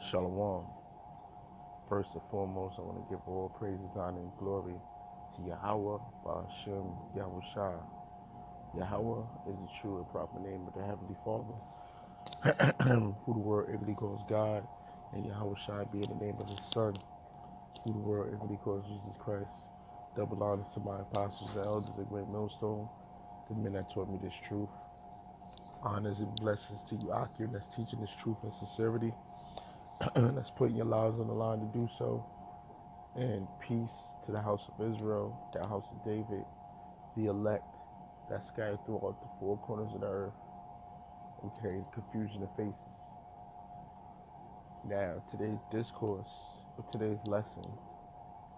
Shalom. First and foremost, I want to give all praises, honor, and glory to Yahweh, Ba'ashem, Yahushua. Yahweh is the true and proper name of the Heavenly Father, who the world ignorantly calls God, and Yahushua being the name of His Son, who the world ignorantly calls Jesus Christ. Double honors to my apostles and elders at Great Millstone, the men that taught me this truth. Honors and blessings to you, Akim, that's teaching this truth and sincerity. That's putting your lives on the line to do so. And peace to the house of Israel, the house of David, the elect that's scattered throughout the four corners of the earth. Okay, confusion of faces. Now, today's discourse, or today's lesson,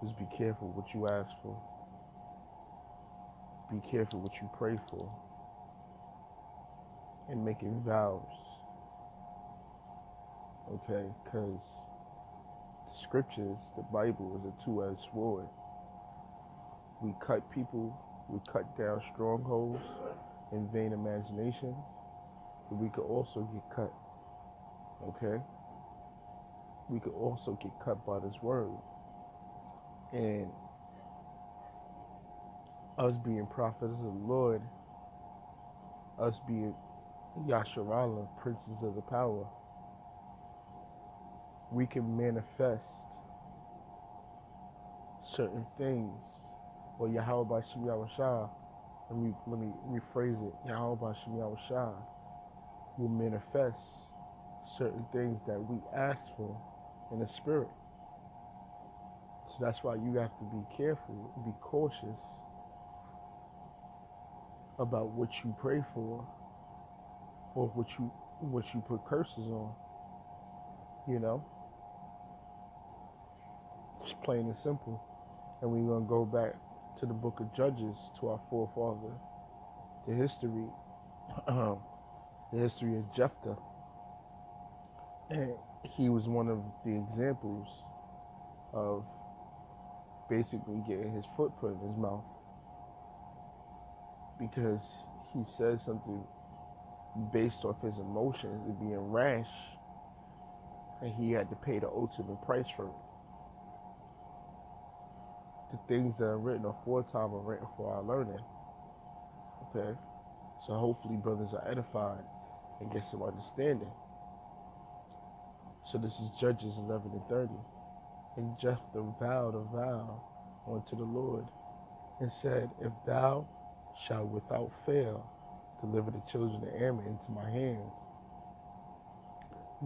is be careful what you ask for. Be careful what you pray for. And making vows. Okay, because the scriptures, the Bible, is a two-edged sword. We cut people, we cut down strongholds and vain imaginations, but we could also get cut. Okay? We could also get cut by this word. And us being prophets of the Lord, us being Yasharala, princes of the power, we can manifest certain things. Or Yahweh Ba'ashem Yahushua, let me rephrase it. Yahweh Ba'ashem Yahushua will manifest certain things that we ask for in the spirit. So that's why you have to be careful, be cautious about what you pray for or what you put curses on. You know? It's plain and simple. And we're going to go back to the book of Judges, to our forefather, the history of Jephthah. And he was one of the examples of basically getting his foot put in his mouth because he said something based off his emotions and being rash, and he had to pay the ultimate price for it. The things that are written aforetime are written for our learning. Okay? So hopefully brothers are edified and get some understanding. So this is Judges 11 and 30. And Jephthah vowed a vow unto the Lord and said, if thou shalt without fail deliver the children of Ammon into my hands,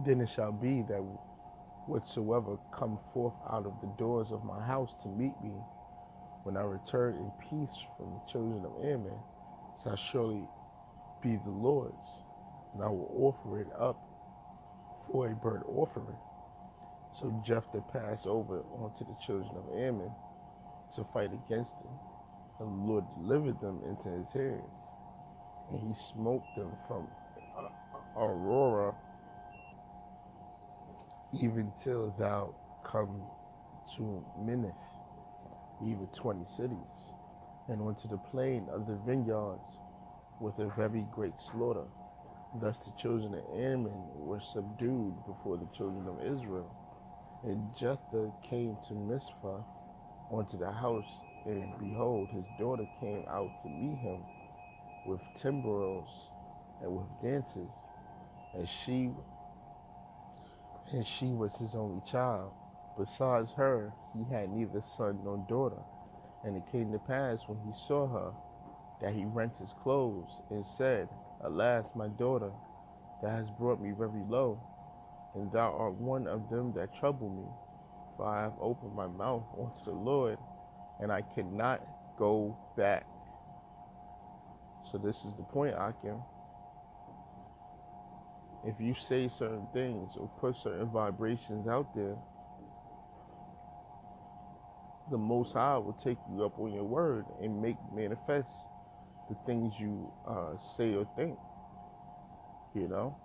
then it shall be that whatsoever come forth out of the doors of my house to meet me, when I return in peace from the children of Ammon, shall surely be the Lord's, and I will offer it up for a burnt offering. So Jephthah passed over onto the children of Ammon to fight against them, and the Lord delivered them into his hands, and he smote them from Aurora even till thou come to Minnith, even 20 cities, and went to the plain of the vineyards with a very great slaughter. Thus the children of Ammon were subdued before the children of Israel. And Jephthah came to Mizpah unto the house, and behold, his daughter came out to meet him with timbrels and with dances, and she was his only child. Besides her, he had neither son nor daughter. And it came to pass, when he saw her, that he rent his clothes, and said, alas, my daughter, thou hast brought me very low, and thou art one of them that trouble me. For I have opened my mouth unto the Lord, and I cannot go back. So this is the point, Akim. If you say certain things or put certain vibrations out there, the Most High will take you up on your word and make manifest the things you say or think. You know,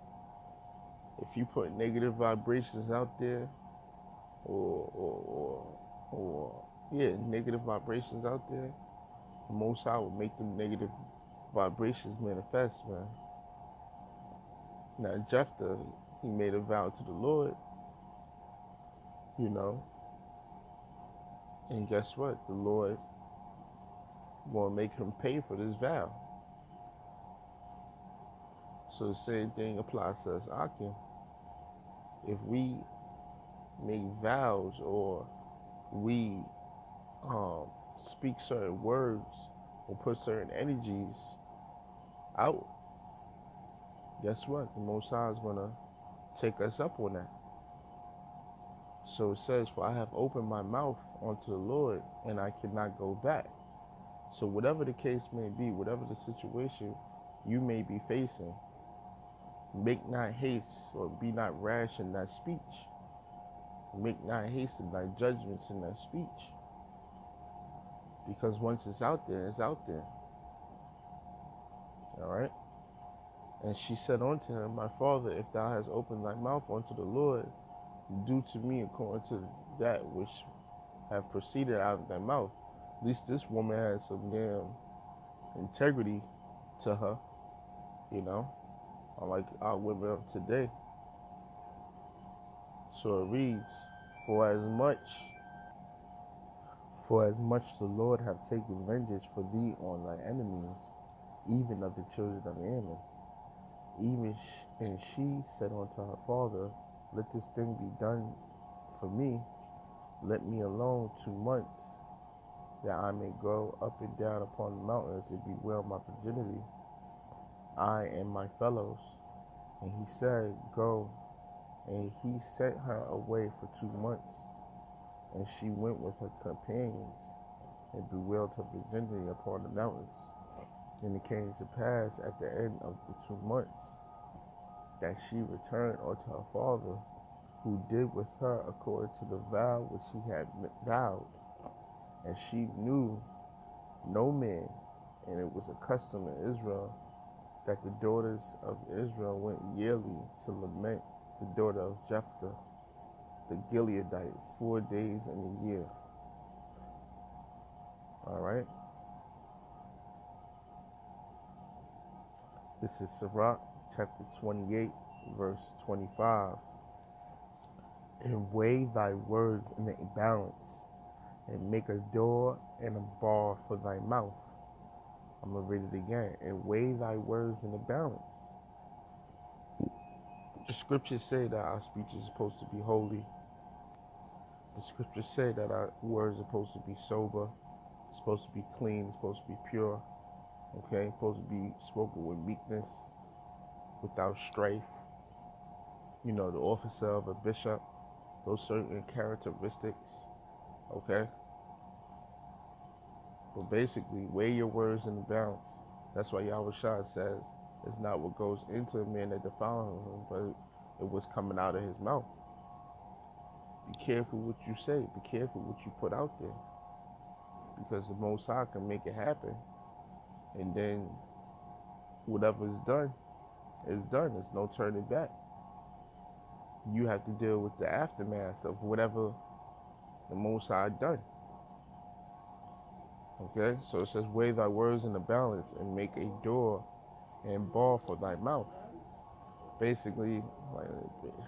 if you put negative vibrations out there, negative vibrations out there, the Most High will make them negative vibrations manifest, man. Now Jephthah, he made a vow to the Lord, you know. And guess what? The Lord will make him pay for this vow. So the same thing applies to us, Akim. If we make vows or we speak certain words or put certain energies out, guess what? The Most High is going to take us up on that. So it says, for I have opened my mouth unto the Lord, and I cannot go back. So whatever the case may be, whatever the situation you may be facing, make not haste or be not rash in that speech. Make not haste in thy judgments in that speech. Because once it's out there, it's out there. All right? And she said unto him, my father, if thou hast opened thy mouth unto the Lord, do to me according to that which have proceeded out of thy mouth. At least this woman had some damn integrity to her, you know, unlike our women of today. So it reads, For as much the Lord have taken vengeance for thee on thy enemies, even of the children of Ammon. And she said unto her father, let this thing be done for me. Let me alone 2 months, that I may go up and down upon the mountains and bewail my virginity, I and my fellows. And he said, go. And he sent her away for 2 months. And she went with her companions and bewailed her virginity upon the mountains. And it came to pass at the end of the 2 months that she returned unto her father, who did with her according to the vow which he had vowed. And she knew no man, and it was a custom in Israel that the daughters of Israel went yearly to lament the daughter of Jephthah, the Gileadite, 4 days in a year. All right. This is Sirach, chapter 28, verse 25. And weigh thy words in a balance, and make a door and a bar for thy mouth. I'm going to read it again. And weigh thy words in a balance. The scriptures say that our speech is supposed to be holy. The scriptures say that our words are supposed to be sober. It's supposed to be clean. It's supposed to be pure. Okay? It's supposed to be spoken with meekness, without strife. You know, the officer of a bishop, those certain characteristics. Okay? But basically, weigh your words in the balance. That's why Yahweh Shah says it's not what goes into a man that defiles him, but it was coming out of his mouth. Be careful what you say. Be careful what you put out there. Because the Most High can make it happen. And then whatever is done is done. There's no turning back. You have to deal with the aftermath of whatever the Most High done. Okay? So it says, weigh thy words in the balance and make a door and bar for thy mouth. Basically, like,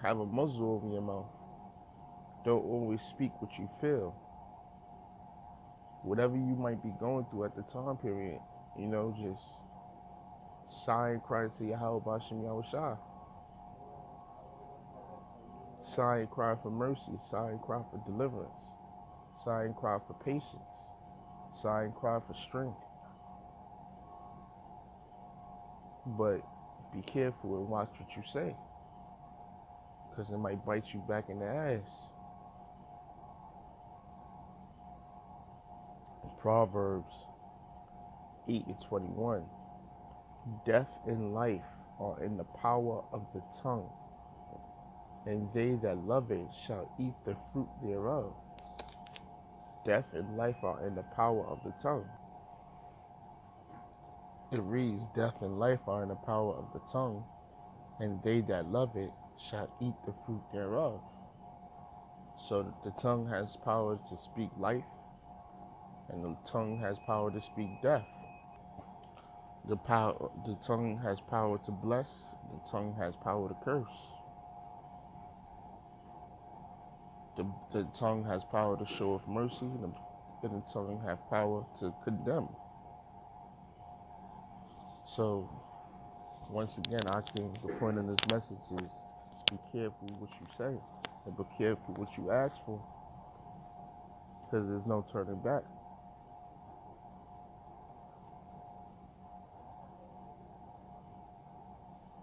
have a muzzle over your mouth. Don't always speak what you feel. Whatever you might be going through at the time period, you know, just sigh and cry to Yahweh Bashem Yahushua. Sigh and cry for mercy. Sigh and cry for deliverance. Sigh and cry for patience. Sigh and cry for strength. But be careful and watch what you say, because it might bite you back in the ass. Proverbs 8:21. Death and life are in the power of the tongue, and they that love it shall eat the fruit thereof. Death and life are in the power of the tongue. It reads, death and life are in the power of the tongue, and they that love it shall eat the fruit thereof. So the tongue has power to speak life, and the tongue has power to speak death. The tongue has power to bless, the tongue has power to curse. The tongue has power to show of mercy, and the tongue has power to condemn. So, once again, the point of this message is be careful what you say and be careful what you ask for, because there's no turning back.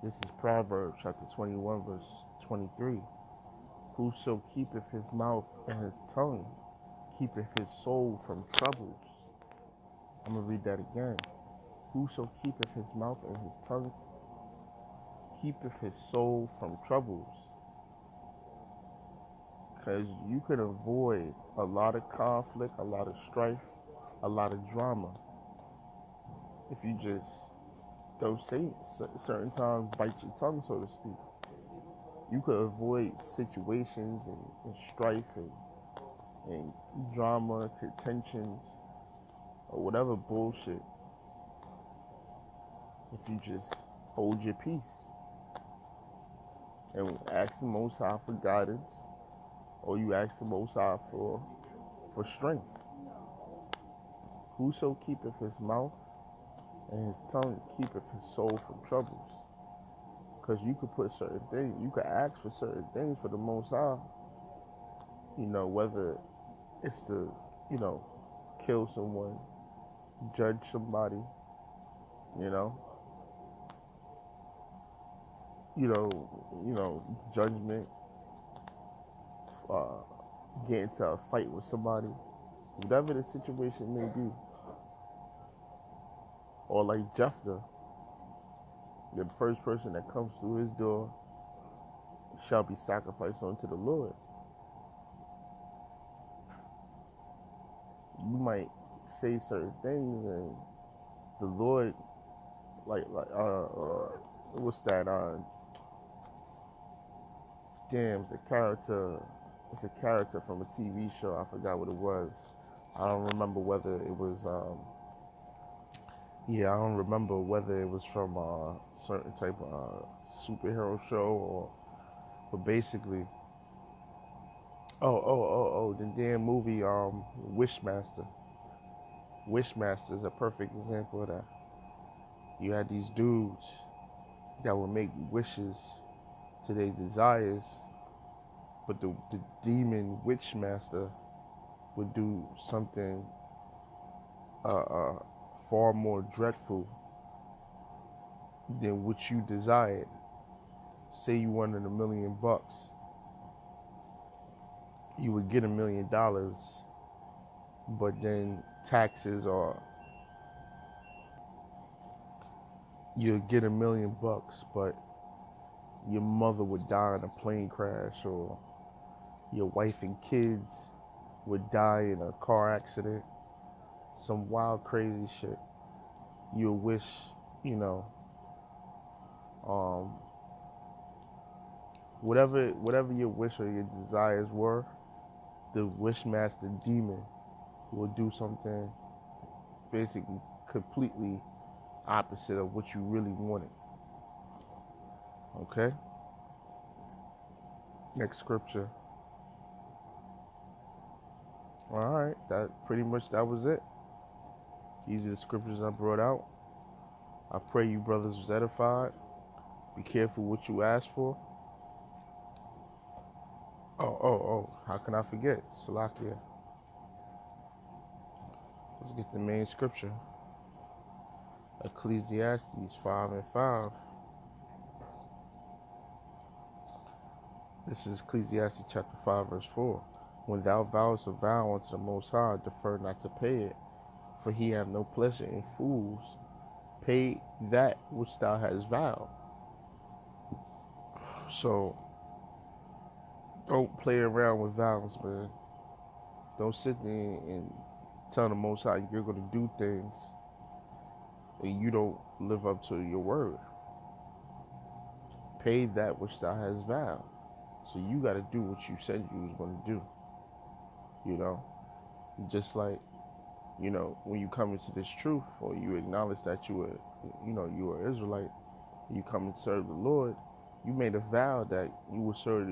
This is Proverbs chapter 21, verse 23. Whoso keepeth his mouth and his tongue keepeth his soul from troubles. I'm going to read that again. Whoso keepeth his mouth and his tongue keepeth his soul from troubles. Because you could avoid a lot of conflict, a lot of strife, a lot of drama if you just don't say it. Certain times, bite your tongue, so to speak. You could avoid situations and strife and drama, contentions, or whatever bullshit if you just hold your peace and ask the Most High for guidance, or you ask the Most High for strength. Whoso keepeth his mouth and his tongue keepeth his soul from troubles. Because you could put certain things, you could ask for certain things for the Most High, whether it's to, kill someone, judge somebody, judgment, get into a fight with somebody, whatever the situation may be. Or like Jephthah, the first person that comes through his door shall be sacrificed unto the Lord. You might say certain things and the Lord, what's that? It's a character from a TV show. I forgot what it was. I don't remember whether it was, I don't remember whether it was from a certain type of superhero show but basically, the damn movie, Wishmaster. Wishmaster is a perfect example of that. You had these dudes that would make wishes to their desires, but the demon Witchmaster would do something far more dreadful than what you desired. Say you wanted $1 million, you would get $1 million, but then taxes or you'd get $1 million, but your mother would die in a plane crash, or your wife and kids would die in a car accident, some wild crazy shit. You wish, whatever your wish or your desires were, the Wishmaster demon will do something basically completely opposite of what you really wanted. Okay? Next scripture. Alright, that was it. These are the scriptures I brought out. I pray you brothers was edified. Be careful what you ask for. How can I forget? Salakia. Let's get the main scripture. Ecclesiastes 5:5. This is Ecclesiastes chapter 5, verse 4. When thou vowest a vow unto the Most High, defer not to pay it, for he hath no pleasure in fools. Pay that which thou hast vowed. So, don't play around with vows, man. Don't sit there and tell the Most High you're going to do things and you don't live up to your word. Pay that which thou hast vowed. So you got to do what you said you was going to do. Just like, when you come into this truth, or you acknowledge that you were Israelite, you come and serve the Lord, you made a vow that you would serve